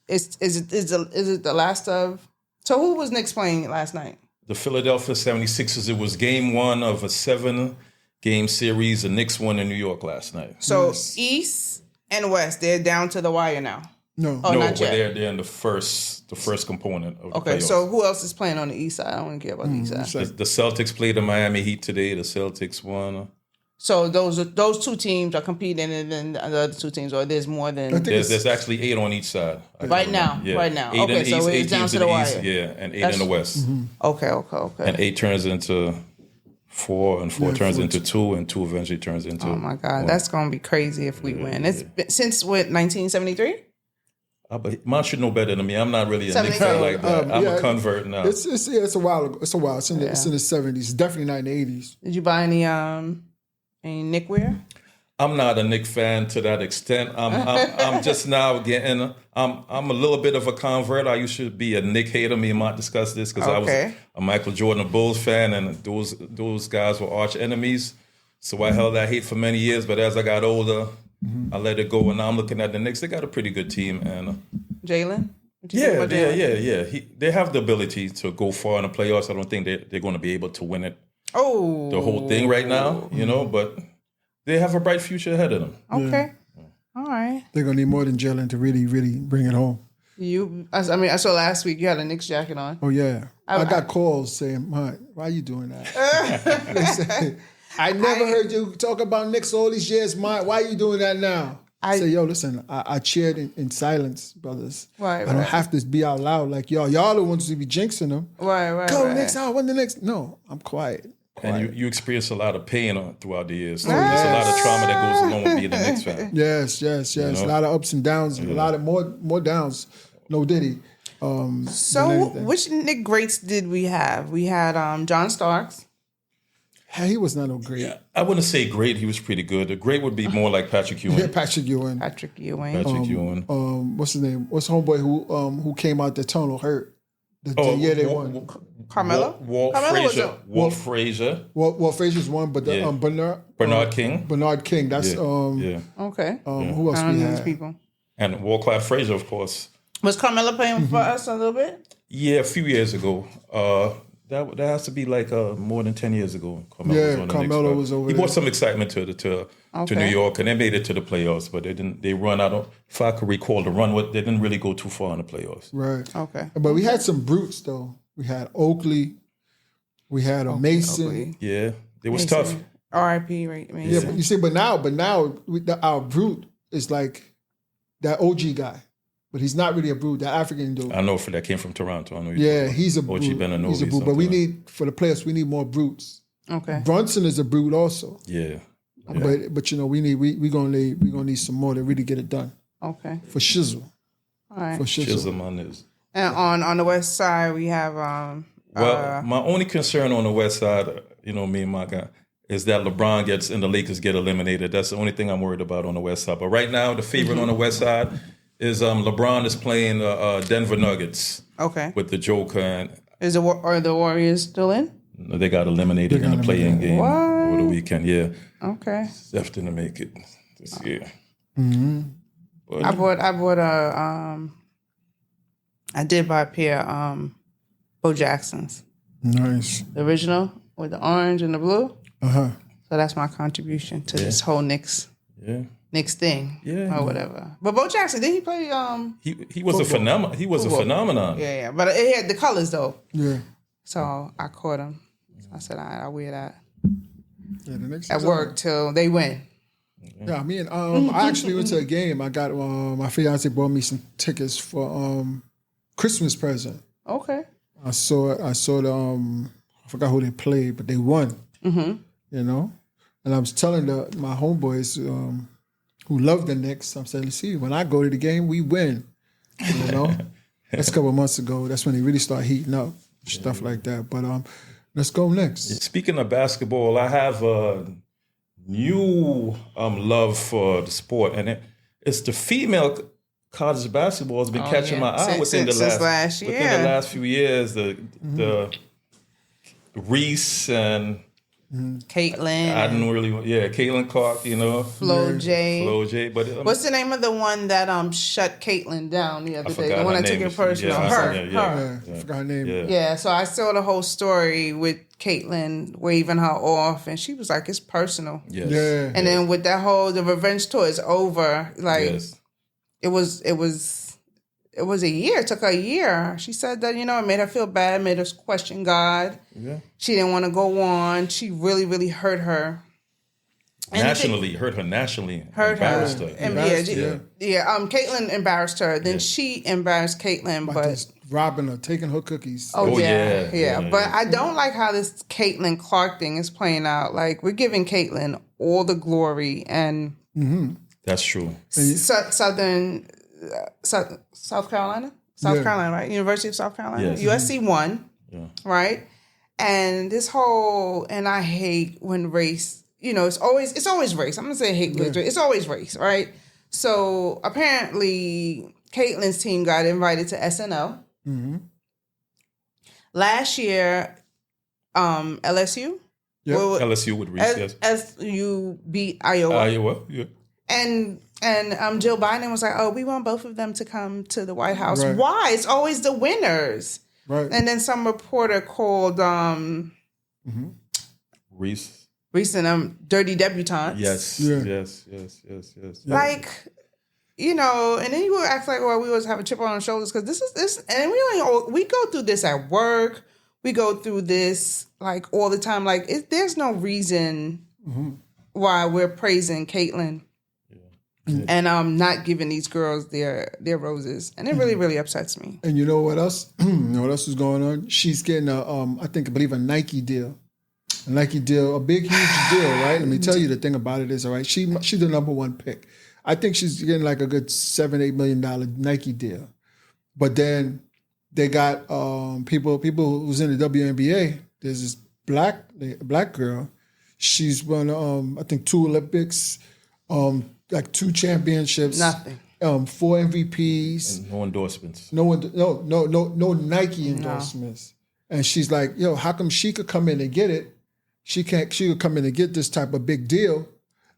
the last of? So who was Knicks playing last night? The Philadelphia 76ers. It was game 1 of a 7-game series. The Knicks won in New York last night. So East and West, they're down to the wire now. No. Oh, No, not but yet. they're in the first component of the Okay, playoffs. so who else is playing on the East side? I don't care about the East side. The Celtics played the Miami Heat today. The Celtics won. So those two teams are competing, and then the other two teams, or there's more than There's actually 8 on each side. right now. 8 Okay, in the so East, it's 8 down teams to in the the East, wire. and 8 in the West. Okay. And 8 turns into 4, and 4 turns into 2, and 2 eventually turns into. Oh my God, 1. that's gonna be crazy if we win. It's been, since what 1973. But Mom should know better than me. I'm not really a Knicks 73. fan like that. I'm a convert now. It's a while ago. It's a while. It's in the 70s. Definitely not in the 80s. Did you buy any Nick wear? I'm not a Knicks fan to that extent. I'm just now getting. I'm a little bit of a convert. I used to be a Nick hater. Me and Mont discussed this because I was a Michael Jordan Bulls fan, and those guys were arch enemies. So I held that hate for many years. But as I got older, I let it go, and now I'm looking at the Knicks. They got a pretty good team, and Jalen. yeah. They have the ability to go far in the playoffs. I don't think they're going to be able to win it. The whole thing right now, but they have a bright future ahead of them. Okay, all right. They're gonna need more than Jalen to really, really bring it home. I saw last week you had a Knicks jacket on. Oh yeah, I got calls saying, "Mont, why are you doing that?" They say, I never heard you talk about Knicks all these years, Mont. Why are you doing that now? I say, yo, listen, I cheered in silence, brothers. Right, I don't have to be out loud like y'all. Y'all the ones to be jinxing them. Right. Go Knicks out, win the Knicks. No, I'm quiet. And you experience a lot of pain throughout the years. So there's a lot of trauma that goes along with being a Knicks fan. Yes. A lot of ups and downs. A lot of more downs. No Diddy. So which Knick greats did we have? We had John Starks. He was not no great. Yeah, I wouldn't say great. He was pretty good. The great would be more like Patrick Ewing. Yeah, Patrick Ewing. What's his name? What's homeboy who came out the tunnel hurt? The year they won. Carmelo? Walt Frazier. Walt Frazier's one, but Bernard King. Bernard King. That's okay. Who else we had? People. And Walt Frazier, of course. Was Carmelo playing for us a little bit? Yeah, a few years ago. That has to be like more than 10 years ago. Carmelo was over there. He brought some excitement to New York, and they made it to the playoffs, but they didn't. They run out of, if I could recall the run, they didn't really go too far in the playoffs. Right. Okay. But we had some brutes though. We had Oakley. We had Mason. Oakley. Yeah, it was tough. R.I.P. Right, Mason. Yeah, but you see, but now our brute is like that OG guy. But he's not really a brute, that African dude. I know that came from Toronto. I know he's a brute. He's a brute. But we need, for the players, we need more brutes. Okay. Brunson is a brute also. Yeah. But we gonna need some more to really get it done. Okay. For Shizzle. All right. For Shizzle. Shizzle on this. And on the west side we have my only concern on the west side, me and my guy, is that LeBron and the Lakers get eliminated. That's the only thing I'm worried about on the west side. But right now, the favorite on the west side is LeBron is playing Denver Nuggets. Okay. With the Joker. And are the Warriors still in? They got eliminated in the play-in game over the weekend. Yeah. Okay. Steph didn't make it this year. Mm-hmm. But, I did buy a pair Bo Jacksons. Nice. The original with the orange and the blue. Uh-huh. So that's my contribution to this whole Knicks. Yeah. Knicks thing, or whatever. But Bo Jackson, did he play? He was a phenomenon. He was a phenomenon. Yeah. But it had the colors though. Yeah. So I caught him. So I said, I'll wear that. Yeah, the Knicks at work till they win. Yeah, I mean, I actually went to a game. I got my fiance bought me some tickets for Christmas present. Okay. I saw the I forgot who they played, but they won. Mm-hmm. And I was telling my homeboys who love the Knicks, I'm saying, see, when I go to the game, we win. That's a couple of months ago. That's when they really start heating up, stuff like that. But let's go Knicks. Speaking of basketball, I have a new love for the sport, and it's the female college basketball has been catching my eye within the last few years. The Reese and Caitlin. I didn't really, Caitlin Clark, Flo J. But what's the name of the one that shut Caitlin down the other day? The one that took it personal. I forgot her name. Yeah, so I saw the whole story with Caitlin waving her off, and she was like, "It's personal." Yes. Yeah. And then with that the revenge tour is over. Like it was a year. It took her a year. She said that, it made her feel bad, made her question God. Yeah. She didn't want to go on. She really, really hurt her. nationally, hurt her nationally, Hurt embarrassed her. her. And Yeah. Caitlyn embarrassed her. Then she embarrassed Caitlyn, By but just robbing her, taking her cookies. Oh, yeah. But I don't like how this Caitlyn Clark thing is playing out. Like, we're giving Caitlyn all the glory, and That's true. South Carolina, right? University of South Carolina, Yes. USC won, right? And this whole, and I hate when race, it's always race. I'm gonna say hate race. It's always race, right? So apparently, Caitlyn's team got invited to SNL. Last year, LSU. Yep. LSU would reach, yes. SU beat Iowa. Iowa, yeah. And Jill Biden was like, "Oh, we want both of them to come to the White House." Right. Why? It's always the winners. Right. And then some reporter called Reese. recent dirty debutantes. Yes. Yeah. Yes. Like, and then you would act like, well, we always have a chip on our shoulders because this is, and we go through this at work. We go through this like all the time. Like, there's no reason why we're praising Caitlyn and not giving these girls their roses, and it really, really upsets me. And you know what else? You know what else is going on? She's getting I believe a Nike deal. A Nike deal, a big, huge deal, right? Let me tell you the thing about it is, all right, she's the number one pick. I think she's getting like a good $7-8 million Nike deal. But then they got people who's in the WNBA. There's this black girl. She's won I think 2 Olympics, like 2 championships. Nothing. 4 MVPs. And no endorsements. No Nike endorsements. No. And she's like, yo, how come she could come in and get it? She could come in and get this type of big deal.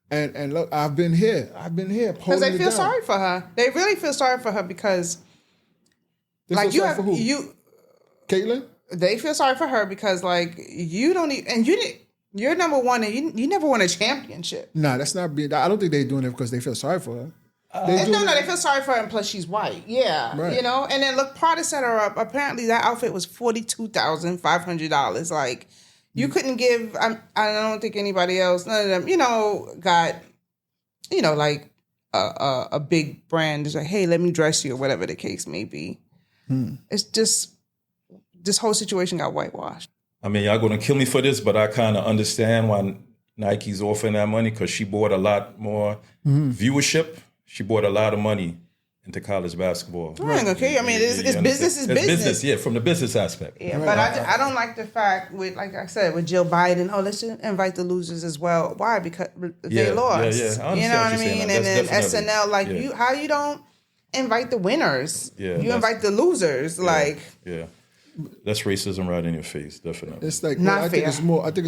And look, I've been here. Because they feel sorry for her. They really feel sorry for her because they like feel sorry for who? Caitlyn? They feel sorry for her because like you don't even, and you're number one and you never won a championship. Nah, that's not being, I don't think they're doing it because they feel sorry for her. They feel sorry for her, and plus she's white. Yeah, right. And then look, Prada set her up. Apparently, that outfit was $42,500. Like, you couldn't give. I don't think anybody else. None of them, got, like a big brand is like, hey, let me dress you or whatever the case may be. It's just this whole situation got whitewashed. I mean, y'all gonna kill me for this, but I kind of understand why Nike's offering that money because she bought a lot more viewership. She bought a lot of money into college basketball. Okay, I mean, it's business is business. Yeah, from the business aspect. Yeah, right. But I don't like the fact with, like I said, with Jill Biden. Oh, let's just invite the losers as well. Why? Because they lost. Yeah. I you know what I mean? And then SNL, like how you don't invite the winners? Yeah, you invite the losers. Like that's racism right in your face. Definitely. It's like not I fair. think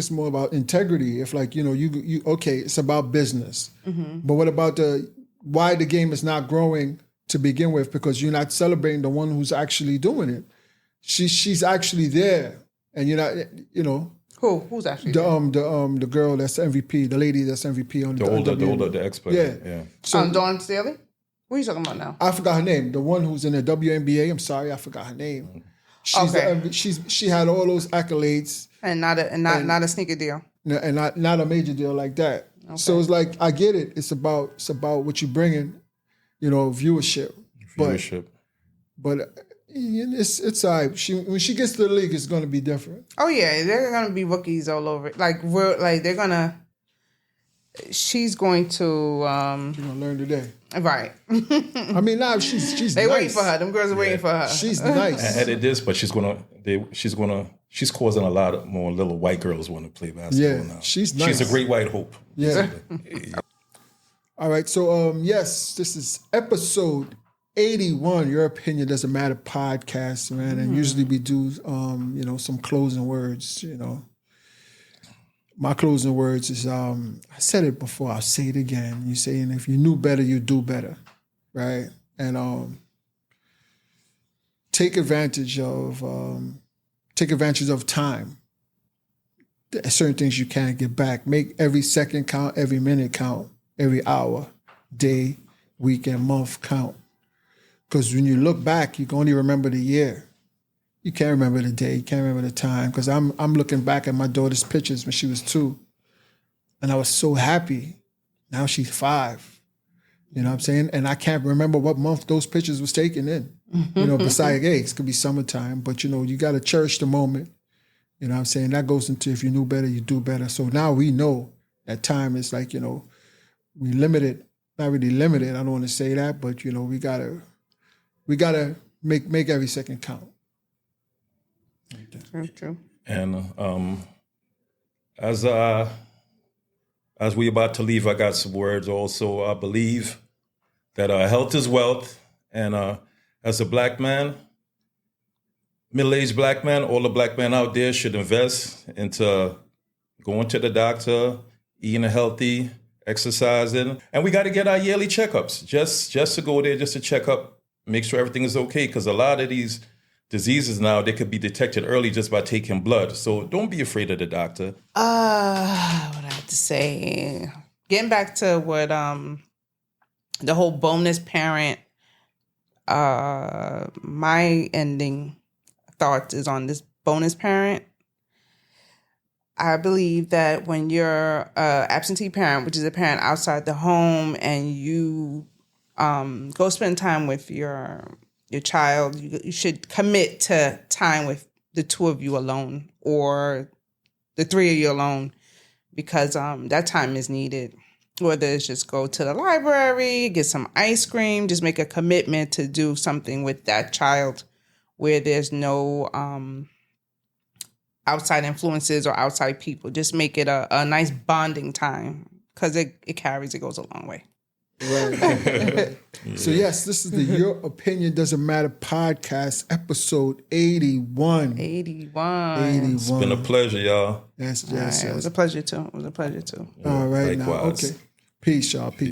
it's more about integrity. If like you okay, it's about business, but what about why the game is not growing to begin with? Because you're not celebrating the one who's actually doing it. She's actually there, and you're not. Who's actually there? The girl that's MVP, the lady that's MVP on the expert. Yeah. So Dawn Staley. What are you talking about now? I forgot her name. The one who's in the WNBA. I'm sorry, I forgot her name. She had all those accolades, and not a sneaker deal, and not a major deal like that. Okay. So it's like I get it. It's about what you bringing, viewership. But it's all right. When she gets to the league, it's going to be different. Oh yeah, they're going to be rookies all over. She's going to. She's going to learn today. Right. I mean, now she's. They nice. waiting for her. Them girls are waiting for her. She's nice. And it is, but she's causing a lot more little white girls want to play basketball now. She's nice. She's a great white hope. Yeah. All right. So yes, this is episode 81. Your opinion doesn't matter podcast, man. And usually we do some closing words. My closing words is I said it before, I'll say it again. You saying if you knew better, you do better. Right? And take advantage of time. There's certain things you can't get back. Make every second count, every minute count, every hour, day, week, and month count. Because when you look back, you can only remember the year. You can't remember the day. You can't remember the time. Because I'm looking back at my daughter's pictures when she was 2, and I was so happy Now she's 5. You know what I'm saying? And I can't remember what month those pictures was taken in. You know, besides eggs, could be summertime. But, you know, you got to cherish the moment. You know what I'm saying? That goes into if you knew better, you do better. So now we know that time is like, you know, we limited, not really limited, I don't want to say that, but, you know, we gotta make every second count. True. And as we about to leave, I got some words also. I believe that health is wealth. And as a black man, middle-aged black man, all the black men out there should invest into going to the doctor, eating healthy, exercising. And we got to get our yearly checkups, just to go there, just to check up, make sure everything is okay. Because a lot of these diseases now, they could be detected early just by taking blood. So don't be afraid of the doctor. What I have to say, getting back to what the whole bonus parent, my ending thoughts is on this bonus parent. I believe that when you're an absentee parent, which is a parent outside the home, and you go spend time with your child, you should commit to time with the 2 of you alone or the 3 of you alone, because that time is needed. Whether it's just go to the library, get some ice cream, just make a commitment to do something with that child where there's no outside influences or outside people. Just make it a nice bonding time, because it goes a long way. Right. So yes, this is the Your Opinion Doesn't Matter podcast, episode 81. 81. It's been a pleasure, y'all. Yes. It was a pleasure too. All right, now, Likewise. okay. Peace, y'all. Peace.